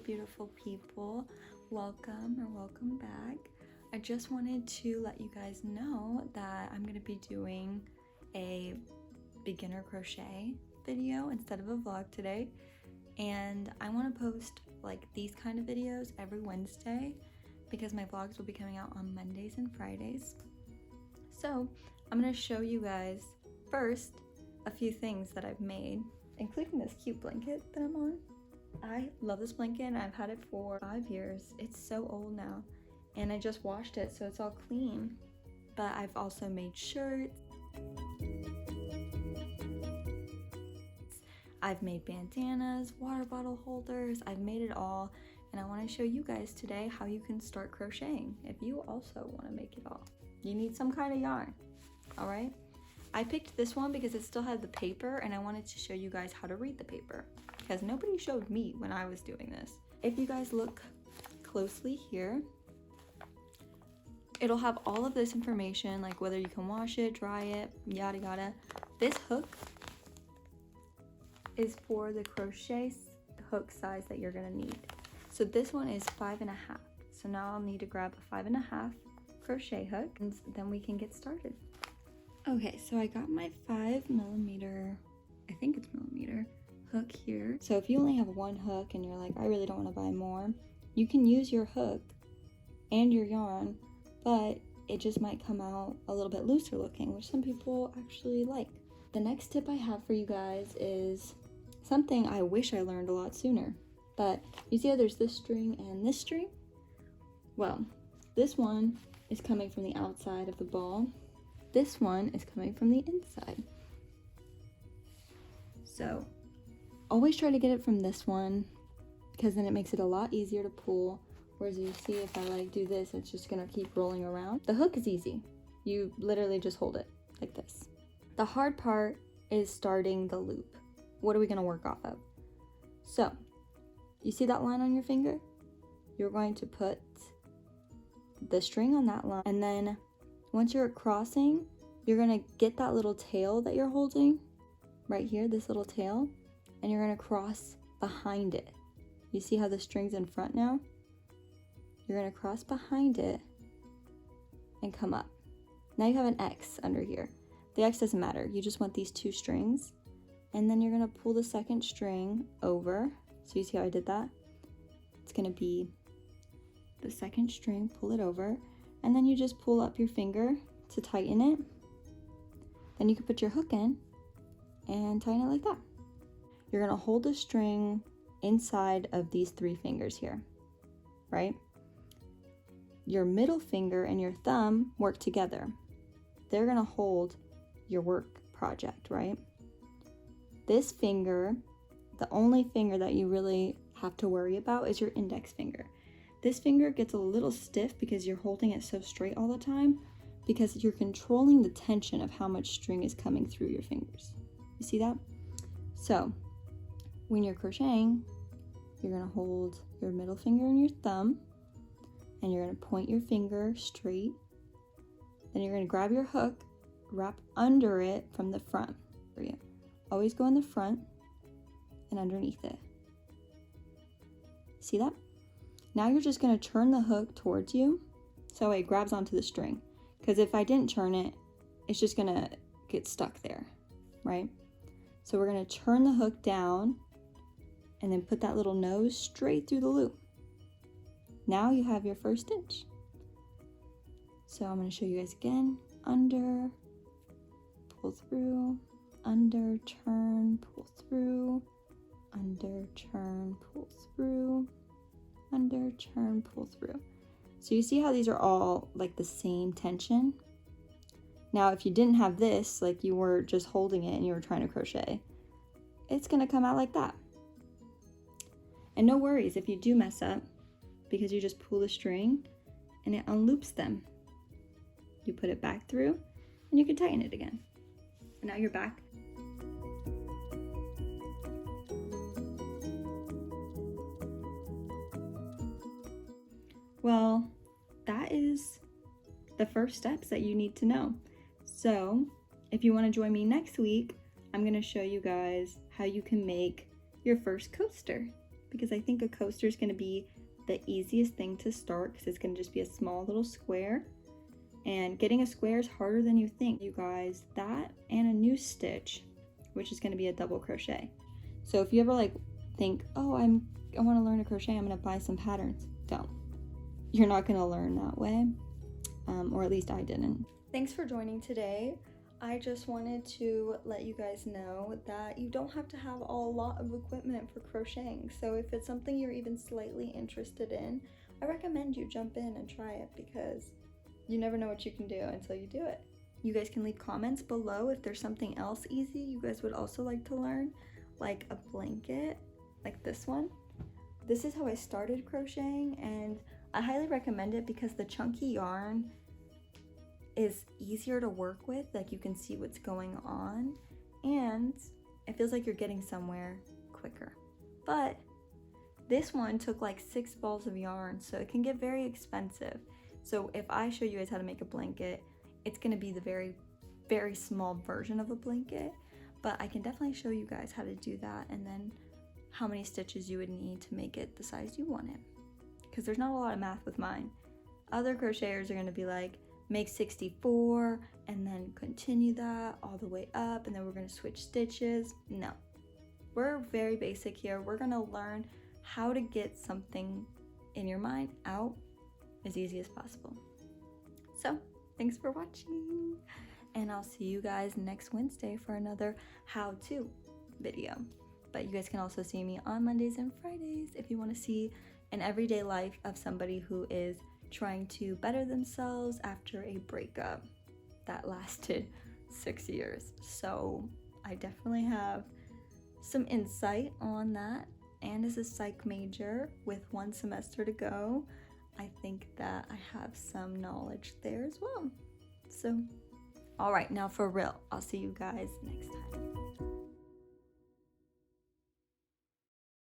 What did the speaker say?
beautiful people. Welcome back. I just wanted to let you guys know that I'm going to be doing a beginner crochet video instead of a vlog today, and I want to post like these kind of videos every Wednesday because my vlogs will be coming out on Mondays and Fridays. So I'm going to show you guys first a few things that I've made, including this cute blanket that I'm on. I love this blanket and I've had it for 5 years. It's so old now and I just washed it so it's all clean. But I've also made shirts, I've made bandanas, water bottle holders, I've made it all, and I want to show you guys today how you can start crocheting if you also want to make it all. You need some kind of yarn, all right? I picked this one because it still had the paper and I wanted to show you guys how to read the paper because nobody showed me when I was doing this. If you guys look closely here, it'll have all of this information, like whether you can wash it, dry it, yada yada. This hook is for the crochet hook size that you're gonna need. So this one is 5.5. So now I'll need to grab a 5.5 crochet hook and then we can get started. Okay, so I got my 5mm, I think it's millimeter, hook here. So if you only have one hook and you're like, I really don't want to buy more, you can use your hook and your yarn, but it just might come out a little bit looser looking, which some people actually like. The next tip I have for you guys is something I wish I learned a lot sooner. But you see how there's this string and this string? Well, this one is coming from the outside of the ball. This one is coming from the inside. So always try to get it from this one because then it makes it a lot easier to pull. Whereas you see if I like do this, it's just gonna keep rolling around. The hook is easy. You literally just hold it like this. The hard part is starting the loop. What are we gonna work off of? So you see that line on your finger? You're going to put the string on that line, and then once you're crossing, you're gonna get that little tail that you're holding right here, this little tail, and you're gonna cross behind it. You see how the string's in front now? You're gonna cross behind it and come up. Now you have an X under here. The X doesn't matter, you just want these two strings, and then you're gonna pull the second string over. So you see how I did that? It's gonna be the second string, pull it over, and then you just pull up your finger to tighten it. Then you can put your hook in and tighten it like that. You're gonna hold the string inside of these 3 fingers here, right? Your middle finger and your thumb work together. They're gonna hold your work project, right? This finger, the only finger that you really have to worry about is your index finger. This finger gets a little stiff because you're holding it so straight all the time because you're controlling the tension of how much string is coming through your fingers. You see that? So when you're crocheting, you're gonna hold your middle finger and your thumb and you're gonna point your finger straight. Then you're gonna grab your hook, wrap under it from the front. Always go in the front and underneath it. See that? Now you're just gonna turn the hook towards you so it grabs onto the string. Because if I didn't turn it, it's just gonna get stuck there, right? So we're gonna turn the hook down and then put that little nose straight through the loop. Now you have your first stitch. So I'm gonna show you guys again. Under, pull through, under, turn, pull through, under, turn, pull through, under, turn, pull through. So you see how these are all like the same tension? Now if you didn't have this, like you were just holding it and you were trying to crochet, it's gonna come out like that. And no worries if you do mess up because you just pull the string and it unloops them. You put it back through and you can tighten it again. And now you're back. Well, that is the first steps that you need to know. So if you want to join me next week, I'm going to show you guys how you can make your first coaster. because I think a coaster is going to be the easiest thing to start because it's going to just be a small little square. And getting a square is harder than you think, you guys. That and a new stitch, which is going to be a double crochet. So if you ever like think, oh, I want to learn to crochet, I'm going to buy some patterns. Don't. You're not going to learn that way, or at least I didn't. Thanks for joining today. I just wanted to let you guys know that you don't have to have a lot of equipment for crocheting. So if it's something you're even slightly interested in, I recommend you jump in and try it, because you never know what you can do until you do it. You guys can leave comments below if there's something else easy you guys would also like to learn, like a blanket, like this one. This is how I started crocheting, and I highly recommend it because the chunky yarn is easier to work with. Like, you can see what's going on, and it feels like you're getting somewhere quicker. But this one took like 6 balls of yarn, so it can get very expensive. So if I show you guys how to make a blanket, it's going to be the very, very small version of a blanket, but I can definitely show you guys how to do that, and then how many stitches you would need to make it the size you want it, because there's not a lot of math with mine. Other crocheters are going to be like, make 64 and then continue that all the way up, and then we're going to switch stitches. No, we're very basic here. We're going to learn how to get something in your mind out as easy as possible. So thanks for watching, and I'll see you guys next Wednesday for another how-to video. But you guys can also see me on Mondays and Fridays if you want to see an everyday life of somebody who is trying to better themselves after a breakup that lasted 6 years. So I definitely have some insight on that, and as a psych major with 1 semester to go, I think that I have some knowledge there as well. So, all right, now for real, I'll see you guys next time.